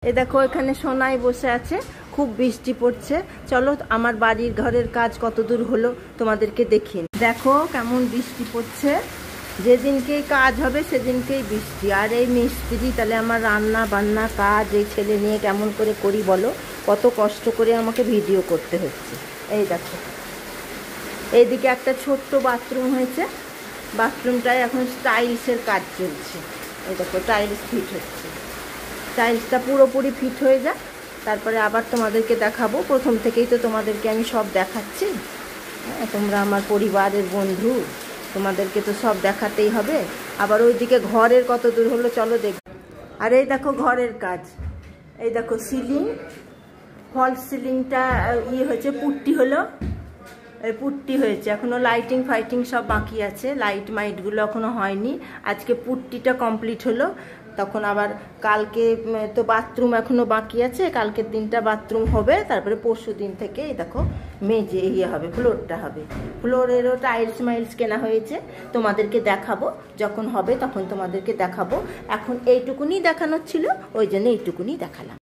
এই দেখো এখানে সোনাই বসে আছে, খুব বৃষ্টি পড়ছে। চলো আমার বাড়ির ঘরের কাজ কত দূর হলো তোমাদেরকে দেখি। দেখো কেমন বৃষ্টি পড়ছে, যেদিনকেই কাজ হবে সেদিনকেই বৃষ্টি। আর এই মিস্ত্রি, তাহলে আমার রান্না বান্না কাজ এই ছেলে নিয়ে কেমন করে করি বলো? কত কষ্ট করে আমাকে ভিডিও করতে হচ্ছে। এই দেখো এইদিকে একটা ছোট্ট বাথরুম হয়েছে, বাথরুমটায় এখন টাইলসের কাজ চলছে। এই দেখো টাইলস ফিট হচ্ছে, টাইলসটা পুরোপুরি ফিট হয়ে যায়, তারপরে আবার তোমাদেরকে দেখাবো। প্রথম থেকেই তো তোমাদেরকে আমি সব দেখাচ্ছি। হ্যাঁ, তোমরা আমার পরিবারের বন্ধু, তোমাদেরকে তো সব দেখাতেই হবে। আবার ওইদিকে ঘরের কত দূর হলো চলো দেখ। আর এই দেখো ঘরের কাজ, এই দেখো সিলিং, ফলস সিলিংটা হয়েছে, পুট্টি হলো, এই পুট্টি হয়েছে, এখনও লাইটিং ফাইটিং সব বাকি আছে, লাইট মাইটগুলো এখনও হয়নি। আজকে পুট্টিটা কমপ্লিট হলো, তখন আবার কালকে তো বাথরুম এখনও বাকি আছে, কালকের দিনটা বাথরুম হবে, তারপরে পরশু দিন থেকে এই দেখো মেঝে হবে, ফ্লোরটা হবে। ফ্লোরেরও টাইলস মাইলস কেনা হয়েছে, তোমাদেরকে দেখাবো যখন হবে, তখন তোমাদেরকে দেখাবো। এখন এইটুকুনি দেখানোর ছিল, ওই জন্য এইটুকুনি দেখালাম।